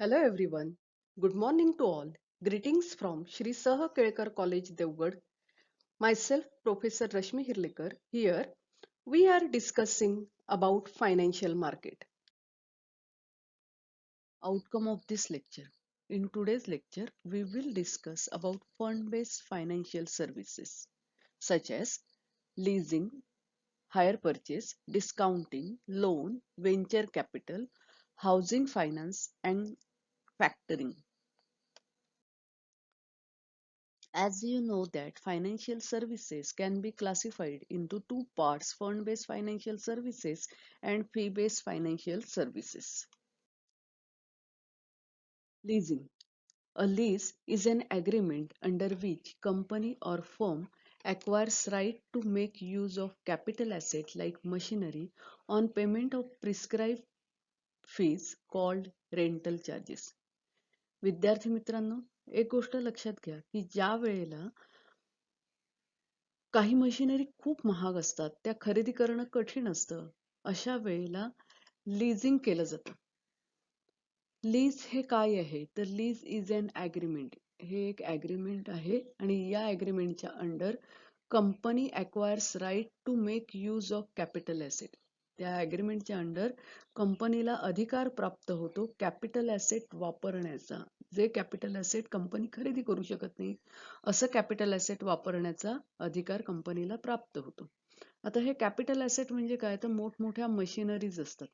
Hello everyone. Good morning to all. Greetings from Shri Saha Kelkar College, Devgad. Myself, Professor Rashmi Hirlekar. Here we are discussing about financial market. Outcome of this lecture. In today's lecture, we will discuss about fund-based financial services such as leasing, hire purchase, discounting, loan, venture capital, housing finance, and factoring. As you know that financial services can be classified into two parts, fund-based financial services and fee-based financial services. Leasing. A lease is an agreement under which company or firm acquires right to make use of capital asset like machinery on payment of prescribed fees called rental charges. विद्यार्थी मित्रांनो, एक गोष्ट लक्षात घ्या की ज्या वेळेला काही मशिनरी खूप महाग असतात, त्या खरेदी करणं कठीण असतं. अशा वेळेला लीजिंग केलं जातं. लीज हे काय आहे? तर लीज इज अन ॲग्रीमेंट. हे एक ॲग्रीमेंट आहे आणि या ॲग्रीमेंटच्या under company acquires right to make use of capital asset. त्या ॲग्रीमेंटच्या अंडर कंपनीला अधिकार प्राप्त होतो कॅपिटल ॲसेट वापरण्याचा. जे कॅपिटल ॲसेट कंपनी खरेदी करू शकत नाही, असं कॅपिटल ॲसेट वापरण्याचा अधिकार कंपनीला प्राप्त होतो. आता हे कॅपिटल ॲसेट म्हणजे काय? तर मोठमोठ्या मशिनरीज असतात.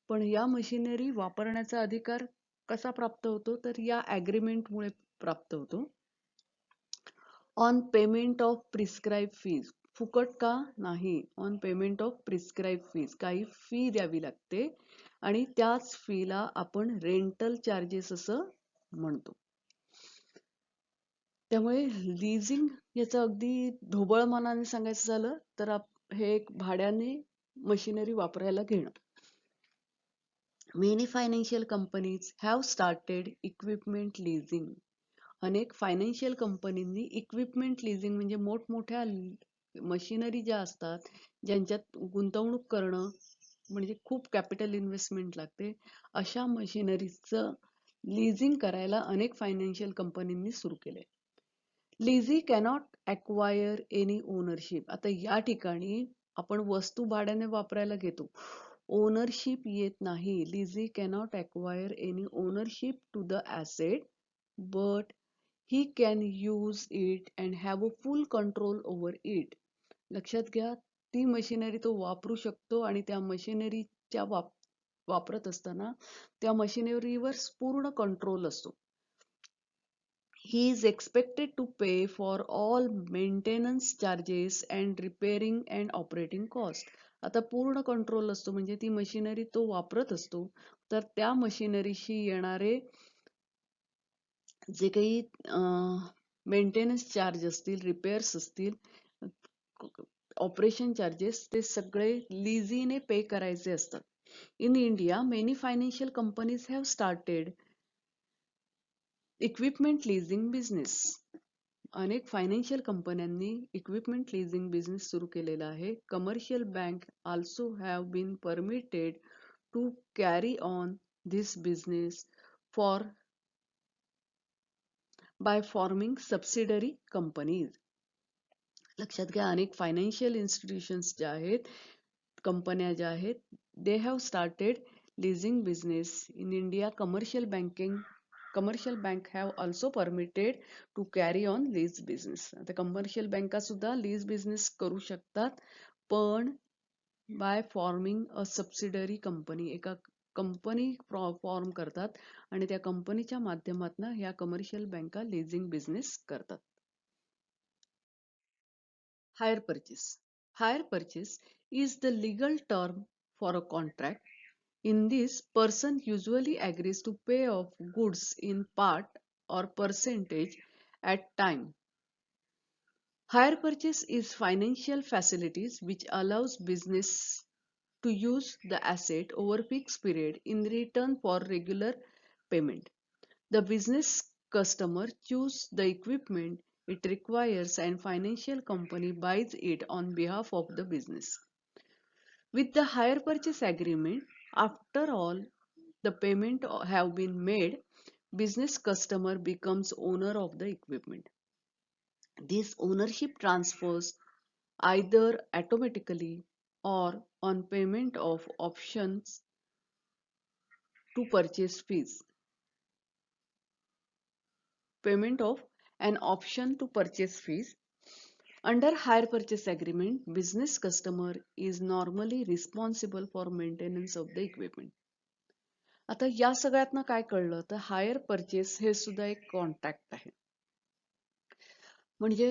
पण या मशिनरी वापरण्याचा अधिकार कसा प्राप्त होतो? तर या ॲग्रीमेंटमुळे प्राप्त होतो. On payment of prescribe fees. फुकट का? नाही. On payment of prescribe fees. काही फी द्यावी लागते आणि त्याच फीला आपण रेंटल चार्जेस असं म्हणतो. त्यामुळे लीजिंग याचं अगदी ढोबळ मनाने सांगायचं झालं तर हे एक भाड्याने मशिनरी वापरायला घेणं. Many financial companies have started equipment leasing. अनेक फायनान्शियल कंपनींनी इक्विपमेंट लिझिंग म्हणजे मोठमोठ्या मशिनरी ज्या असतात, ज्यांच्यात गुंतवणूक करणं म्हणजे खूप कॅपिटल इन्व्हेस्टमेंट लागते, अशा मशिनरीचं लिझिंग करायला अनेक फायनान्शियल कंपनींनी सुरू केले. लिझी कॅनॉट ॲक्वायर एनी ओनरशिप. आता या ठिकाणी आपण वस्तू भाड्याने वापरायला घेतो, ओनरशिप येत नाही. Lessee cannot acquire any ownership to the asset, but he can use it and have a full control over it. लक्षात घ्या, ती मशिनरी तो वापरू शकतो आणि त्या मशिनरीच्या वापरत असताना त्या मशिनरीवर पूर्ण कंट्रोल असतो. He is expected to pay for all maintenance charges and repairing and operating cost. आता पूर्ण कंट्रोल असतो म्हणजे ती मशिनरी तो वापरत असतो, तर त्या मशिनरीशी येणारे जे काही मेंटेनन्स चार्ज असतील, रिपेअर्स असतील, ऑपरेशन चार्जेस, ते सगळे लिझीने पे करायचे असतात. In India many financial companies have started equipment leasing business. अनेक फायनान्शियल कंपन्यांनी इक्विपमेंट लिझिंग बिझनेस सुरू केलेला आहे. Commercial bank also have been permitted to carry on this business for by forming subsidiary companies. लक्षात घ्या, अनेक फायनान्शियल इन्स्टिट्यूशन्स ज्या आहेत, कंपन्या ज्या आहेत, they have started leasing business in India. Commercial bank have also permitted to carry on lease business. आता commercial बँका सुद्धा लीज बिझनेस करू शकतात, पण by forming a subsidiary company. एका कंपनी फॉर्म करतात आणि त्या कंपनीच्या माध्यमातून या कमर्शियल बँका लिझिंग बिझनेस करतात. Hire purchase. Hire purchase is the legal term for a contract. In this, person usually agrees to pay off goods in part or percentage at time. Hire purchase is financial facilities which allows business to use the asset over fixed period in return for regular payment. The business customer choose the equipment it requires and financial company buys it on behalf of the business. With the hire purchase agreement, after all the payment have been made, business customer becomes owner of the equipment. This ownership transfers either automatically or on payment of options to purchase fees. Payment of an option to purchase fees. Under hire purchase agreement, business customer is normally responsible for maintenance of the equipment. आता या सगळ्यातनं काय कळलं तर hire purchase हे सुद्धा एक contract आहे. म्हणजे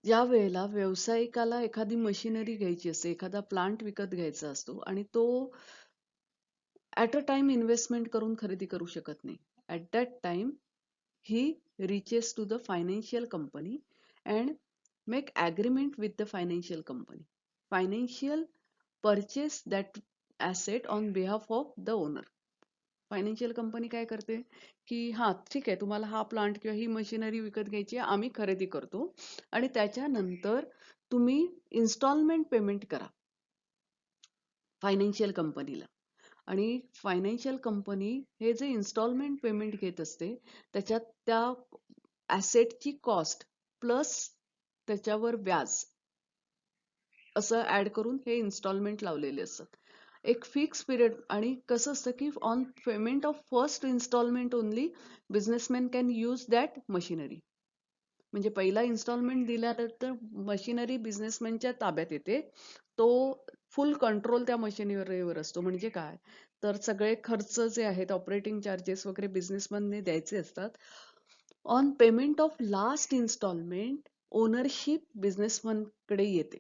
ज्या वेळेला व्यावसायिकाला एखादी मशिनरी घ्यायची असते, एखादा प्लांट विकत घ्यायचा असतो आणि तो ऍट अ टाइम इन्व्हेस्टमेंट करून खरेदी करू शकत नाही. At that time he reaches to the financial company and make agreement with the financial company. Financial purchase that asset on behalf of the owner. Financial company काय करते की हा ठीक आहे, तुम्हाला हा प्लांट किंवा ही मशिनरी विकत घ्यायची आहे, आम्ही खरेदी करतो आणि त्याच्यानंतर तुम्ही इन्स्टॉलमेंट पेमेंट करा फायनान्शियल कंपनीला. आणि फायनान्शियल कंपनी हे जे इन्स्टॉलमेंट पेमेंट घेत असते त्याच्यात त्या ॲसेटची कॉस्ट प्लस त्याच्यावर व्याज असं ऍड करून हे इन्स्टॉलमेंट लावलेले असतात. एक फिक्स पिरियड. आणि कसं असतं की on payment of first instalment only businessman can use that machinery. म्हणजे पहिला इन्स्टॉलमेंट दिल्यानंतर मशिनरी बिझनेसमॅनच्या ताब्यात येते. तो फुल कंट्रोल त्या मशिनरीवर असतो. म्हणजे काय तर सगळे खर्च जे आहेत ऑपरेटिंग चार्जेस वगैरे बिझनेसमॅनने द्यायचे असतात. On payment of last instalment ownership बिझनेसमॅनकडे येते.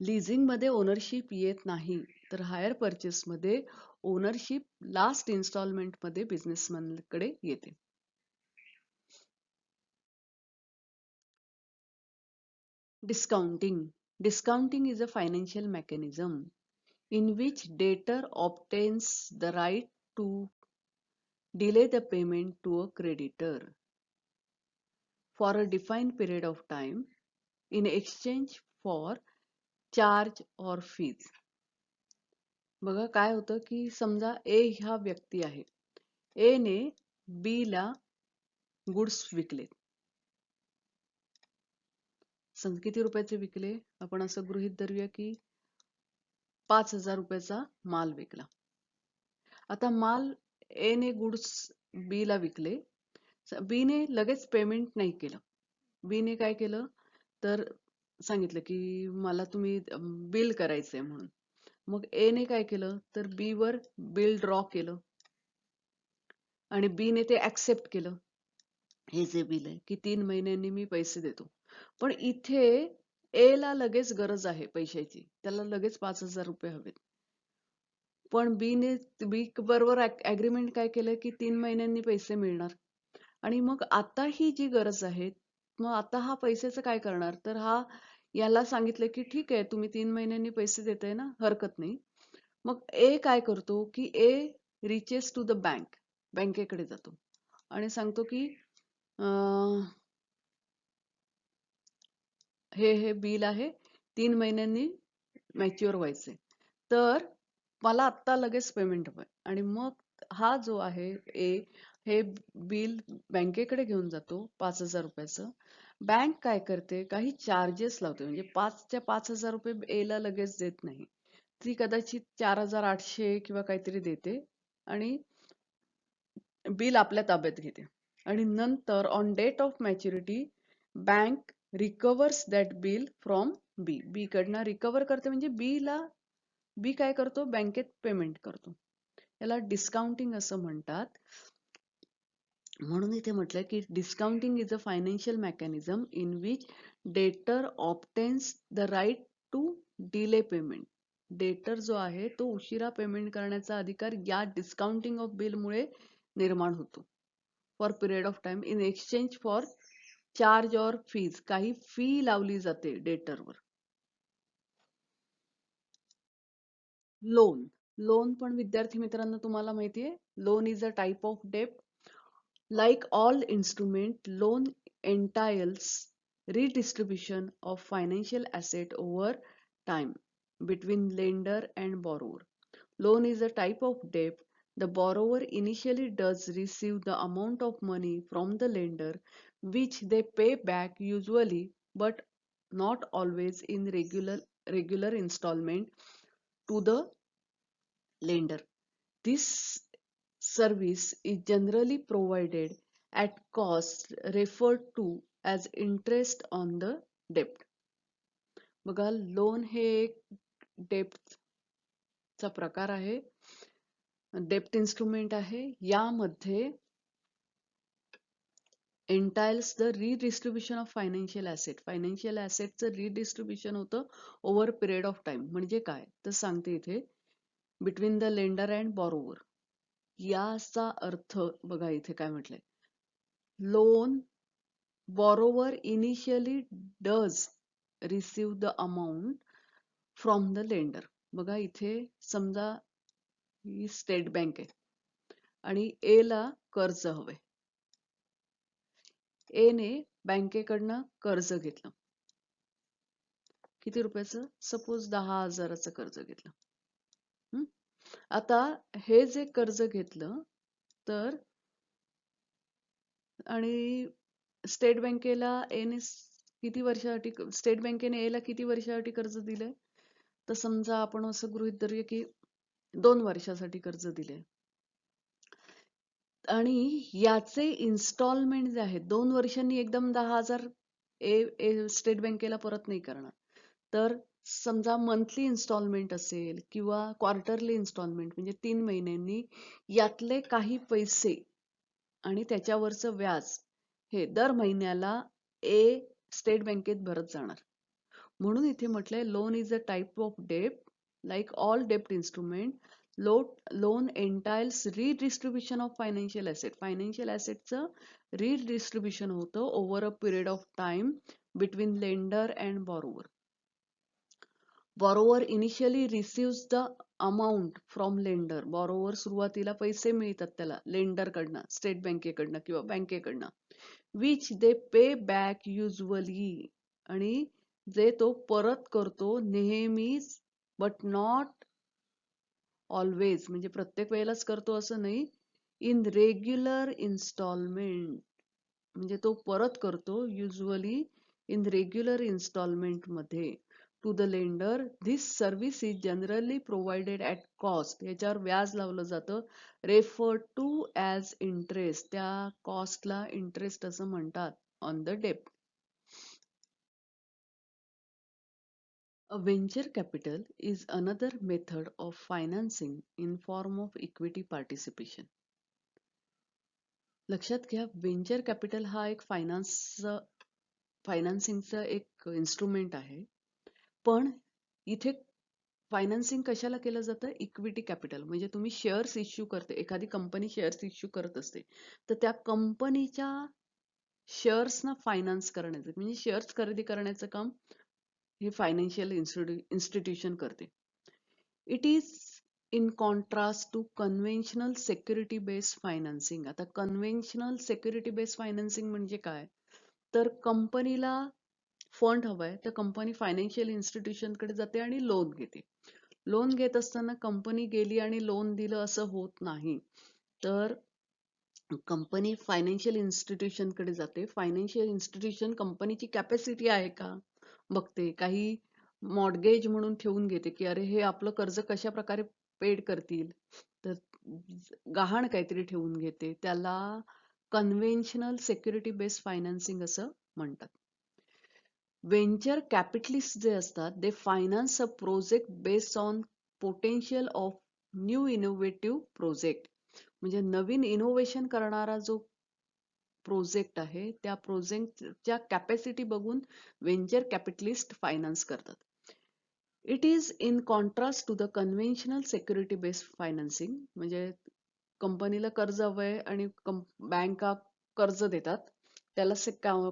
लिझिंग मध्ये ओनरशिप येत नाही, तर हायर परचेस मध्ये ओनरशिप लास्ट इन्स्टॉलमेंट मध्ये बिझनेसमॅनकडे येते. Discounting. Discounting is a financial mechanism in which debtor obtains the right to delay the payment to a creditor for a defined period of time in exchange for charge or fees. बघा काय होतं की समजा ए ह्या व्यक्ती आहे. ए ने बी ला गुड्स विकले. किती रुपयाचे विकले? आपण असं गृहीत धरूया की 5,000 रुपयाचा माल विकला. आता माल ए ने गुड्स बी ला विकले. बी ने लगेच पेमेंट नाही केलं. बी ने काय केलं तर सांगितलं की मला तुम्ही बिल करायचंय म्हणून. मग ए ने काय केलं तर बी वर बिल ड्रॉ केलं आणि बी ने ते ऍक्सेप्ट केलं. हे जे बिल आहे की 3 महिन्यांनी मी पैसे देतो. पण इथे ए ला लगेच गरज आहे पैशाची, त्याला लगेच 5,000 रुपये हवेत. पण बी बरोबर अग्रीमेंट काय केलं की 3 महिन्यांनी पैसे मिळणार. आणि मग आता ही जी गरज आहे, मग आता हा पैशाचं काय करणार तर हा याला सांगितलं की ठीक आहे तुम्ही 3 महिन्यांनी पैसे देताय ना, हरकत नाही. मग ए काय करतो की ए रिचेस टू द बँकेकडे जातो आणि सांगतो की हे बिल आहे, 3 महिन्यांनी मॅच्युअर व्हायचंय, तर मला आत्ता लगेच पेमेंट हवंय. आणि मग हा जो आहे ए हे बिल बँकेकडे घेऊन जातो 5,000 रुपयाचं. बँक काय करते काही चार्जेस लावते. म्हणजे 5च्या 5,000 रुपये ए ला लगेच देत नाही. ती कदाचित 4,800 किंवा काहीतरी देते आणि बिल आपल्या ताब्यात घेते. आणि नंतर on date of maturity bank recovers that bill from B कडनं रिकव्हर करते. म्हणजे बी काय करतो बँकेत पेमेंट करतो. याला डिस्काउंटिंग असं म्हणतात. म्हणून इथे म्हटलंय की discounting is a financial mechanism in which debtor obtains the right to delay payment. Debtor जो आहे तो उशिरा पेमेंट करण्याचा अधिकार या डिस्काउंटिंग ऑफ बिल मुळे निर्माण होतो. For period of time in exchange for charge or fees. काही फी लावली जाते डेटरवर. लोन पण विद्यार्थी मित्रांनो तुम्हाला माहितीये, loan is a type of debt. Like all instrument, loan entails redistribution of financial asset over time between lender and borrower. Loan is a type of debt. The borrower initially does receive the amount of money from the lender, which they pay back usually, but not always in regular installment to the lender. This service is generally provided at cost referred to as interest on the debt. बघा, loan हे एक डेब्टचा प्रकार आहे, डेब्ट instrument आहे. यामध्ये entails the redistribution of financial asset. Financial ॲसेटचं redistribution होतं ओव्हर पिरियड ऑफ टाइम. म्हणजे काय तर सांगते इथे, between the lender and borrower. याचा अर्थ बघा इथे काय म्हटलंय, loan borrower initially does receive the amount from the lender. बघा इथे समजा ही स्टेट बँक आहे आणि ए ला कर्ज हवंय. ए ने बँकेकडनं कर्ज घेतलं. किती रुपयाचं? सपोज 10,000चं कर्ज घेतलं. आता हे जे कर्ज घेतलं तर आणि स्टेट बँकेला एने किती वर्षासाठी, स्टेट बँकेने एला किती वर्षासाठी कर्ज दिलंय, तर समजा आपण असं गृहीत धरूया की 2 वर्षासाठी कर्ज दिले आणि याचे इन्स्टॉलमेंट जे आहेत 2 वर्षांनी एकदम 10,000 स्टेट बँकेला परत नाही करणार. तर समजा मंथली इन्स्टॉलमेंट असेल किंवा क्वार्टरली इन्स्टॉलमेंट म्हणजे 3 महिन्यांनी यातले काही पैसे आणि त्याच्यावरचं व्याज हे दर महिन्याला ए स्टेट बँकेत भरत जाणार. म्हणून इथे म्हटलंय loan is a type of डेब्ट. लाईक ऑल डेब्ट instrument, loan entails redistribution of financial asset. Financial ॲसेटचं redistribution होतं over a period of time between lender and borrower. Borrower initially receives the amount from lender. Borrower सुरुवातीला पैसे मिळतात त्याला लेंडरकडनं, state बँकेकडनं किंवा बँकेकडनं, which they pay back usually, आणि जे तो परत करतो नेहमीच, बट नॉट ऑलवेज, म्हणजे प्रत्येक वेळेलाच करतो असं नाही, इन रेग्युलर इन्स्टॉलमेंट, म्हणजे तो परत करतो युजली इन रेग्युलर इन्स्टॉलमेंट मध्ये to the lender. This service is generally provided at cost. याच्यावर व्याज लावलं जातं. Refer to as interest. त्या कॉस्टला इंटरेस्ट असं म्हणतात ऑन द डेब्ट. A venture capital is another method of financing in form of equity participation. लक्षात घ्या, व्हेंचर कॅपिटल हा एक फायनान्सिंगचा एक इन्स्ट्रुमेंट आहे. पण इथे फायनान्सिंग कशाला केलं जातं? Equity capital. म्हणजे तुम्ही शेअर्स इश्यू करते, एखादी कंपनी शेअर्स इश्यू करत असते, तर त्या कंपनीच्या शेअर्सना फायनान्स करण्याचं, म्हणजे शेअर्स खरेदी करण्याचं काम हे फायनान्शियल इन्स्टिट्यूशन करते. It is in contrast to conventional security based financing. आता कन्व्हेन्शनल सेक्युरिटी बेस्ड फायनान्सिंग म्हणजे काय, तर कंपनीला फंड हवाय तर कंपनी फायनान्शियल इन्स्टिट्यूशनकडे जाते आणि लोन घेते. लोन घेत असताना कंपनी गेली आणि लोन दिलं असं होत नाही, तर कंपनी फायनान्शियल इन्स्टिट्यूशनकडे जाते. फायनान्शियल इन्स्टिट्यूशन कंपनीची कॅपॅसिटी आहे का बघते, काही मॉर्गेज म्हणून ठेवून घेते की अरे हे आपलं कर्ज कशा प्रकारे पेड करतील, तर गहाण काहीतरी ठेवून घेते. त्याला कन्व्हेन्शनल सेक्युरिटी बेस्ड फायनान्सिंग असं म्हणतात. व्हेंचर कॅपिटलिस्ट जे असतात they finance a project based on potential of new innovative project. म्हणजे नवीन इनोव्हेशन करणारा जो प्रोजेक्ट आहे त्या प्रोजेक्टच्या कॅपॅसिटी बघून व्हेंचर कॅपिटलिस्ट फायनान्स करतात. It is in contrast to the conventional security based financing. म्हणजे कंपनीला कर्ज हवंय आणि बँका कर्ज देतात, त्याला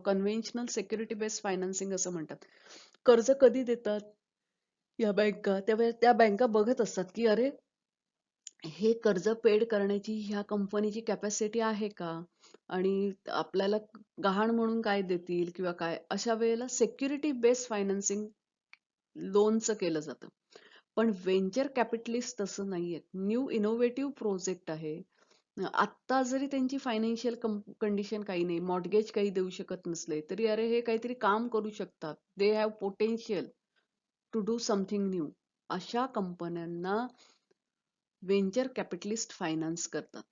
कन्व्हेन्शनल सेक्युरिटी बेस्ड फायनान्सिंग असं म्हणतात. कर्ज कधी देतात या बँका, त्या बँका बघत असतात की अरे हे कर्ज पेड करण्याची ह्या कंपनीची कॅपॅसिटी आहे का, आणि आपल्याला गहाण म्हणून काय देतील किंवा काय, अशा वेळेला सेक्युरिटी बेस्ड फायनान्सिंग लोनचं केलं जातं. पण व्हेंचर कॅपिटलिस्ट तसं नाहीयेत. न्यू इनोव्हेटिव्ह प्रोजेक्ट आहे. आत्ता जरी त्यांची फायनान्शियल कंडिशन काही नाही, मॉर्टगेज काही देऊ शकत नसले, तरी अरे हे काहीतरी काम करू शकतात. They have potential to do something new. अशा कंपन्यांना व्हेंचर कॅपिटलिस्ट फायनान्स करतात.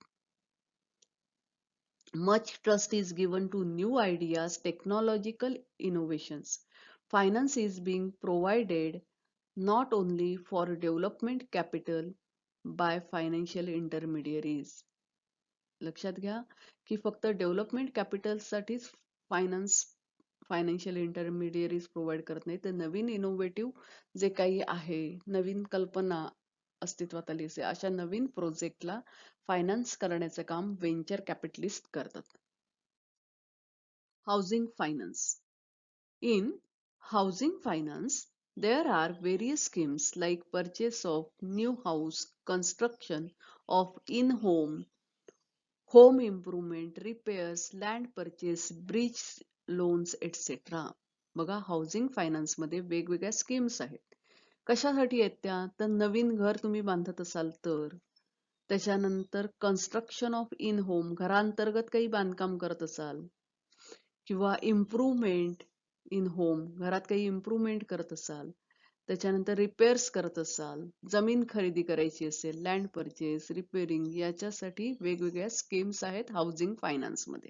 Much trust is given to new ideas, technological innovations. Finance is being provided not only for development capital by financial intermediaries. लक्षात घ्या की फक्त development कॅपिटलसाठीच financial इंटरमिडियरीज provide करत नाही, तर नवीन इनोव्हेटिव्ह जे काही आहे, नवीन कल्पना अस्तित्वात आली असे अशा नवीन प्रोजेक्टला फायनान्स करण्याचं काम व्हेंचर कॅपिटलिस्ट करतात. Housing finance. In housing finance, there are various schemes like purchase of new house, construction of in-home, home improvement, repairs, land purchase, bridge loans, etc. बघा, हाऊसिंग फायनान्स मध्ये वेगवेगळ्या स्कीम्स आहेत. कशासाठी आहेत त्या? तर नवीन घर तुम्ही बांधत असाल तर, त्याच्यानंतर कन्स्ट्रक्शन ऑफ इन होम, घरांतर्गत काही बांधकाम करत असाल, किंवा इम्प्रूव्हमेंट इन होम, घरात काही इम्प्रूव्हमेंट करत असाल, त्याच्यानंतर रिपेअर्स करत असाल, जमीन खरेदी करायची असेल, लँड परचेस, रिपेअरिंग, याच्यासाठी वेगवेगळ्या स्कीम्स आहेत हाऊसिंग फायनान्स मध्ये.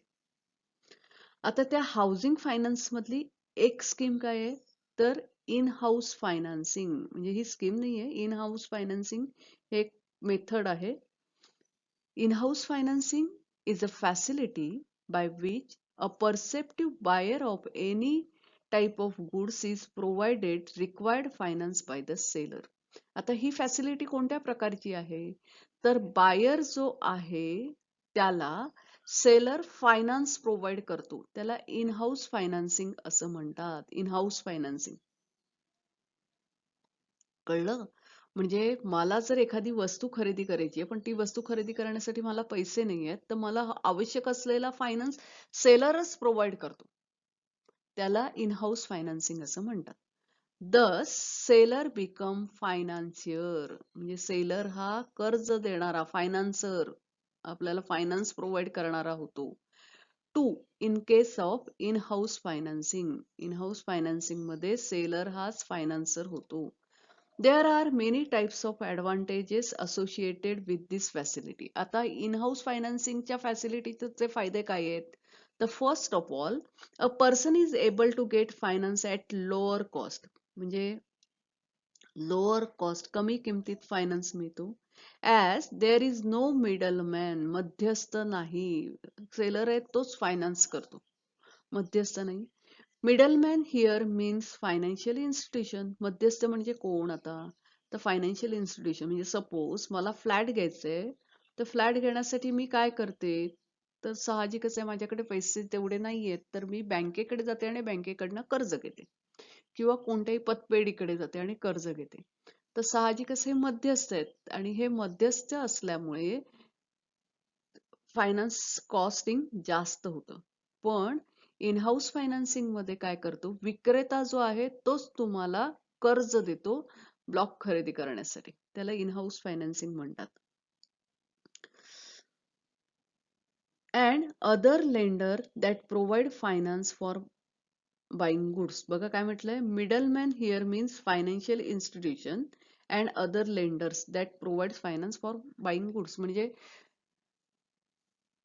आता त्या हाऊसिंग फायनान्स मधली एक स्कीम काय आहे, तर इन हाऊस फायनान्सिंग. म्हणजे ही स्कीम नाहीये, इन हाऊस फायनान्सिंग हे एक मेथड आहे. In-house financing is a facility by which a perceptive buyer of any type of goods is provided required finance by the seller. आता ही facility कोणत्या प्रकारची आहे, तर बायर जो आहे त्याला सेलर फायनान्स प्रोव्हाइड करतो, त्याला इन हाऊस फायनान्सिंग असं म्हणतात. इन हाऊस फायनान्सिंग कळलं? म्हणजे मला जर एखादी वस्तू खरेदी करायची आहे, पण ती वस्तू खरेदी करण्यासाठी मला पैसे नाही आहेत, तर मला आवश्यक असलेला फायनान्स सेलरच प्रोव्हाइड करतो. त्याला इन हाऊस फायनान्सिंग असं म्हणतात. दस सेलर बिकम फायनान्शियर. म्हणजे सेलर हा कर्ज देणारा, फायनान्सर, आपल्याला फायनान्स प्रोव्हाइड करणारा होतो. Two, in case of in house financing. In house financing मध्ये सेलर हाच फायनान्सर होतो. There are many types of advantages associated with this facility. आता in-house financingच्या फॅसिलिटीचे फायदे काय आहेत? The first of all, a person is able to get finance at lower cost. म्हणजे lower cost, कमी किमतीत फायनान्स मिळतो. As there is no middleman, मध्यस्थ नाही. सेलर आहे तोच फायनान्स करतो, मध्यस्थ नाही. Middleman here means financial institution. मध्यस्थ म्हणजे कोण आता? तर फायनान्शियल इन्स्टिट्यूशन. म्हणजे सपोज मला फ्लॅट घ्यायचंय, तर फ्लॅट घेण्यासाठी मी काय करते, तर साहजिकच आहे माझ्याकडे पैसे तेवढे नाहीयेत, तर मी बँकेकडे जाते आणि बँकेकडनं कर्ज घेते, किंवा कोणत्याही पतपेढीकडे जाते आणि कर्ज घेते. तर साहजिकच हे मध्यस्थ आहेत, आणि हे मध्यस्थ असल्यामुळे फायनान्स कॉस्टिंग जास्त होतं. पण इन हाऊस फायनान्सिंग मध्ये काय करतो, विक्रेता जो आहे तोच तुम्हाला कर्ज देतो ब्लॉक खरेदी करण्यासाठी. त्याला इन हाऊस फायनान्सिंग म्हणतात. And other lender that provide finance for buying goods. बघा काय म्हटलंय, middleman here means financial institution and other lenders that provide finance for buying goods. म्हणजे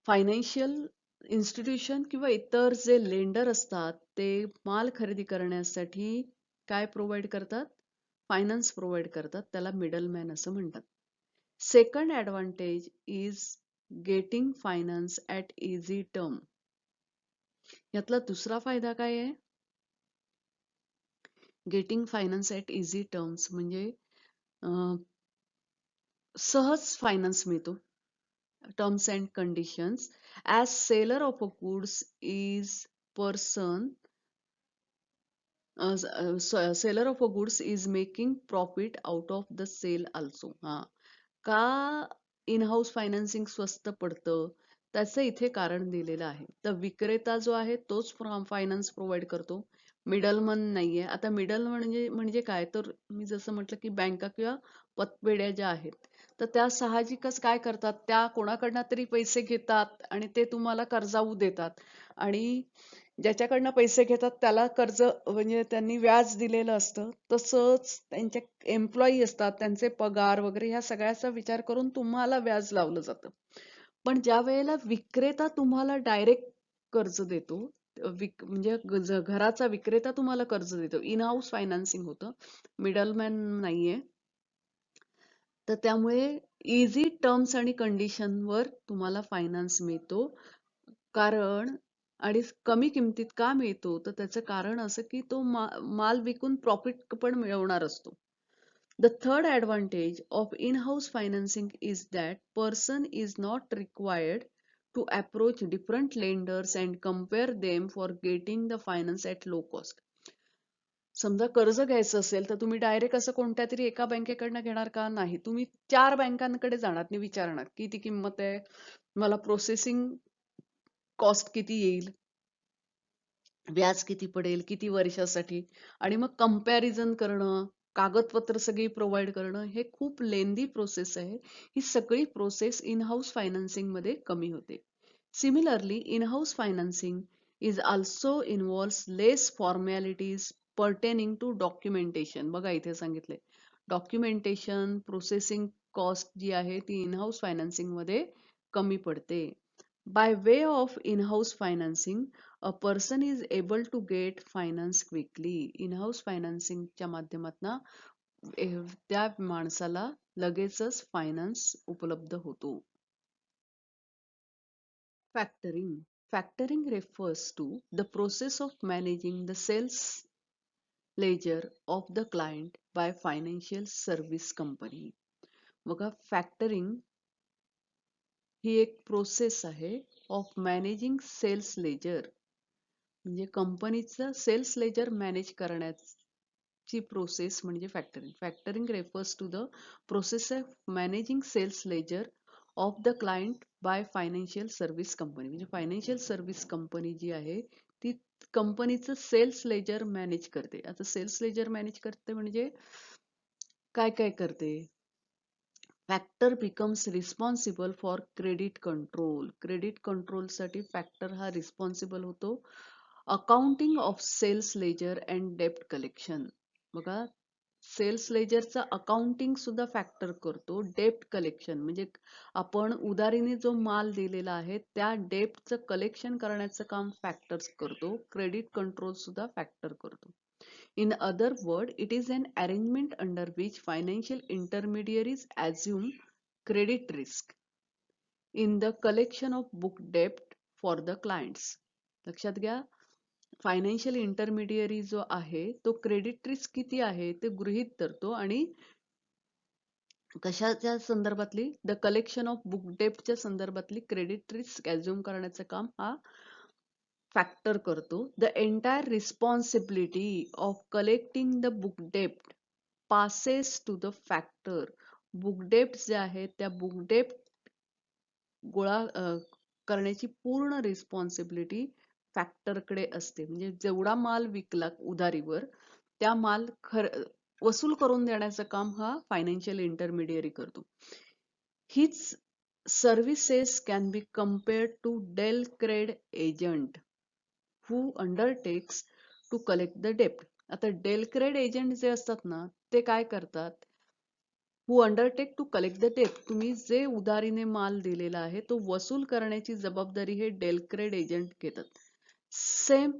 फायनान्शियल इन्स्टिट्यूशन किंवा इतर जे लेंडर असतात, ते माल खरेदी करण्यासाठी काय प्रोव्हाइड करतात, फायनान्स प्रोव्हाइड करतात. त्याला मिडलमॅन असं म्हणतात. Second advantage is getting finance at easy term. यातला दुसरा फायदा काय आहे, getting finance at easy terms. म्हणजे सहज फायनान्स मिळतो. Terms and conditions. As seller of a goods is person, seller of a goods is making profit out of the sale also. हा, का इन हाऊस फायनान्सिंग स्वस्त पडतं, त्याचं इथे कारण दिलेलं आहे. तर विक्रेता जो आहे तोच फायनान्स प्रोव्हाइड करतो. मिडलमन नाहीये. आता मिडल म्हणजे काय, तर मी जसं म्हटलं की बँका किंवा पतपेढ्या ज्या आहेत, तर त्या साहजिकच काय करतात, त्या कोणाकडनं तरी पैसे घेतात आणि ते तुम्हाला कर्जाऊ देतात. आणि ज्याच्याकडनं पैसे घेतात त्याला कर्ज म्हणजे त्यांनी व्याज दिलेलं असतं. तसंच त्यांचे एम्प्लॉई असतात, त्यांचे पगार वगैरे ह्या सगळ्याचा विचार करून तुम्हाला व्याज लावलं जातं. पण ज्या वेळेला विक्रेता तुम्हाला डायरेक्ट कर्ज देतो, म्हणजे घराचा विक्रेता तुम्हाला कर्ज देतो, इन हाऊस फायनान्सिंग होतं, मिडलमॅन नाहीये. तर त्यामुळे इझी टर्म्स आणि कंडिशनवर तुम्हाला फायनान्स मिळतो. कारण आणि कमी किमतीत का मिळतो, तर त्याचं कारण असं की तो माल विकून प्रॉफिट पण मिळवणार असतो. The third advantage of in-house financing is that person is not required to approach different lenders and compare them for getting the finance at low cost. समजा कर्ज घ्यायचं असेल तर तुम्ही डायरेक्ट असं कोणत्या तरी एका बँकेकडनं घेणार का? नाही. तुम्ही 4 बँकांकडे जाणार आणि विचारणार किती किंमत आहे, मला प्रोसेसिंग कॉस्ट किती येईल, व्याज किती पडेल, किती वर्षासाठी, आणि मग कंपॅरिझन करणं, कागदपत्र सगळी प्रोव्हाइड करणं, हे खूप लेंदी प्रोसेस आहे. ही सगळी प्रोसेस इन हाऊस फायनान्सिंग मध्ये कमी होते. Similarly in house financing is also involves less formalities pertaining to documentation. बघा इथे सांगितले, डॉक्युमेंटेशन, प्रोसेसिंग कॉस्ट जी आहे ती इन हाऊस फायनान्सिंग मध्ये कमी पडते. By way of in house financing a person is able to get finance quickly. In house फायनान्सिंगच्या माध्यमातून त्या माणसाला लगेचच फायनान्स उपलब्ध होतो. Factoring. Factoring refers to the process of managing the sales ledger of the client by financial service company. बघा, factoring ही एक प्रोसेस आहे ऑफ मॅनेजिंग सेल्स लेजर, म्हणजे कंपनीचं सेल्स लेजर मॅनेज करण्याची प्रोसेस म्हणजे factoring. Factoring refers to the process of managing sales ledger of the client by financial service company. म्हणजे financial service company जी आहे ती कंपनीचं सेल्स लेजर मॅनेज करते. आता सेल्स लेजर मॅनेज करते म्हणजे काय काय करते? Factor becomes responsible for credit control. Credit कंट्रोलसाठी फॅक्टर हा रिस्पॉन्सिबल होतो. Accounting of sales ledger and डेप्ट कलेक्शन. बघा, सेल्स लेजरचा अकाउंटिंग सुद्धा फॅक्टर करतो. डेप्ट कलेक्शन म्हणजे आपण उधारीने जो माल दिलेला आहे त्या डेप्टचं कलेक्शन करण्याचं काम फॅक्टर्स करतो. क्रेडिट कंट्रोल सुद्धा फॅक्टर करतो. In other words, it is an arrangement under which financial intermediaries assume credit risk in the collection of book debt for the clients. लक्षात घ्या, फायनान्शियल इंटरमिडियरी जो आहे तो क्रेडिट रिस्क किती आहे ते गृहीत धरतो आणि कशाच्या संदर्भातली, द कलेक्शन ऑफ बुक डेप्टच्या संदर्भातली क्रेडिट रिस्क अज्युम करण्याचं काम हा फॅक्टर करतो. The entire responsibility of collecting the book डेप्ट passes to the factor. Book डेप्ट जे आहेत त्या बुक डेप्ट गोळा करण्याची पूर्ण रिस्पॉन्सिबिलिटी फॅक्टरकडे असते. म्हणजे जेवढा माल विकला उधारीवर त्या माल वसूल करून देण्याचं काम हा फायनान्शियल इंटरमिडियरी करतो. हीच services can be compared to del credere agent who undertakes to collect the debt. आता डेल क्रेड एजंट जे असतात ना ते काय करतात? who undertake to collect the debt. तुम्ही जे उधारीने माल दिलेला आहे तो वसूल करण्याची जबाबदारी हे डेल क्रेड एजंट घेतात. सेम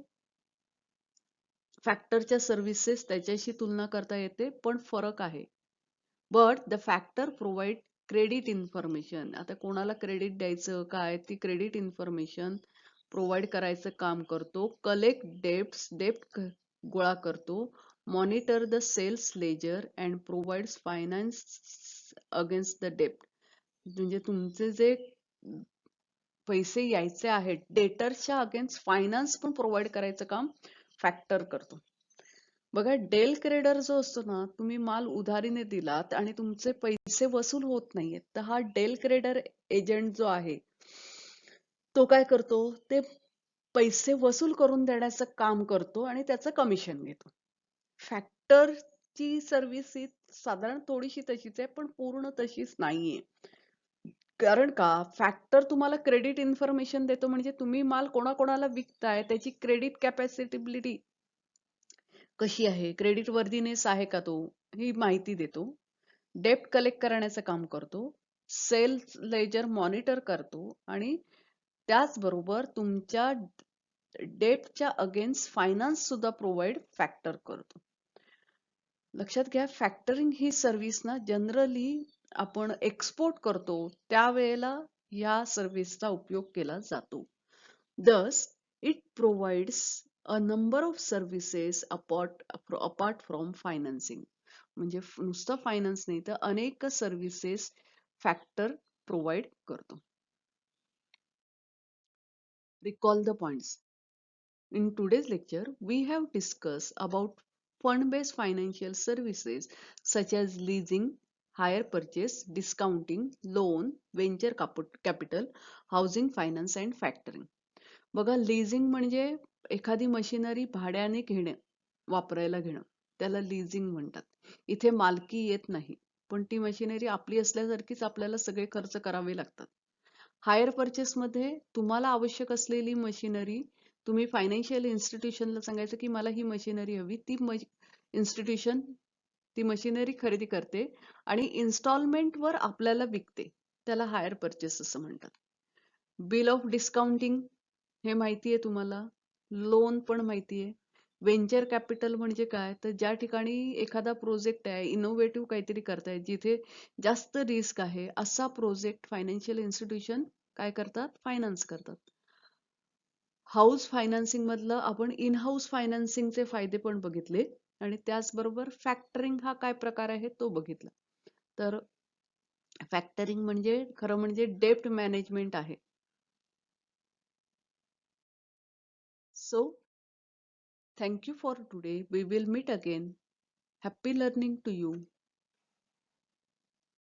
फॅक्टरच्या सर्व्हिसेस त्याच्याशी तुलना करता येते पण फरक आहे. But the factor provide credit information. आता कोणाला क्रेडिट द्यायचं काय ती क्रेडिट इन्फॉर्मेशन प्रोव्हाइड करायचं काम करतो. कलेक्ट डेप्ट गोळा करतो. Monitor the sales ledger and provides finance against the डेप्ट. म्हणजे तुमचे जे पैसे यायचे आहेत डेटर्सच्या अगेन्स्ट फायनान्स पण प्रोव्हाइड करायचं काम फॅक्टर करतो. बघा, डेल क्रेडर जो असतो ना, तुम्ही माल उधारीने दिलात आणि तुमचे पैसे वसूल होत नाहीयेत, तर हा डेल क्रेडर एजंट जो आहे तो काय करतो? ते पैसे वसूल करून देण्याचं काम करतो आणि त्याचं कमिशन घेतो. फॅक्टरची सर्व्हिस ही साधारण थोडीशी तशीच आहे, पण पूर्ण तशीच नाहीये. कारण का फॅक्टर तुम्हाला क्रेडिट इन्फॉर्मेशन देतो, म्हणजे तुम्ही माल कोणाकोणाला विकताय त्याची क्रेडिट कॅपॅसिटिबिलिटी कशी आहे, क्रेडिट वर्दीनेस आहे का तो, ही माहिती देतो. डेप्ट कलेक्ट करण्याचं काम करतो. सेल्स लेजर मॉनिटर करतो आणि त्याचबरोबर तुमच्या डेप्टच्या अगेन्स्ट फायनान्स सुद्धा प्रोव्हाइड फॅक्टर करतो. लक्षात घ्या, फॅक्टरिंग ही सर्व्हिस ना जनरली आपण एक्सपोर्ट करतो त्यावेळेला या सर्व्हिसचा उपयोग केला जातो. Thus, it provides a number of services apart from financing. म्हणजे नुसतं फायनान्स नाही तर अनेक सर्व्हिसेस फॅक्टर प्रोव्हाइड करतो. Recall the points. In today's lecture, we have discussed about fund-based financial services such as leasing, hire purchase, discounting, loan, venture capital, housing finance and factoring. बघा, leasing म्हणजे एखादी machinery भाड्याने घेणे, वापरायला घेणं, त्याला leasing म्हणतात. इथे मालकी येत नाही, पण ती मशिनरी आपली असल्यासारखीच आपल्याला सगळे खर्च करावे लागतात. हायर परचेस मध्ये तुम्हाला आवश्यक असलेली मशिनरी तुम्ही फायनान्शियल इन्स्टिट्यूशनला सांगायचं की मला ही मशिनरी हवी, ती इन्स्टिट्यूशन ती मशिनरी खरेदी करते आणि इन्स्टॉलमेंटवर आपल्याला विकते, त्याला हायर परचेस असं म्हणतात. बिल ऑफ डिस्काउंटिंग हे माहिती आहे तुम्हाला, लोन पण माहिती आहे. व्हेंचर कॅपिटल म्हणजे काय, तर ज्या ठिकाणी एखादा प्रोजेक्ट आहे, इनोव्हेटिव्ह काहीतरी करताय, जिथे जास्त रिस्क आहे, असा प्रोजेक्ट फायनान्शियल इन्स्टिट्यूशन काय करतात, फायनान्स करतात. हाऊस फायनान्सिंग मधलं आपण इन हाऊस फायनान्सिंगचे फायदे पण बघितले आणि त्याचबरोबर फॅक्टरिंग हा काय प्रकार आहे तो बघितला. तर फॅक्टरिंग म्हणजे खरं म्हणजे डेप्ट मॅनेजमेंट आहे. So thank you for today. We will meet again. Happy learning to you.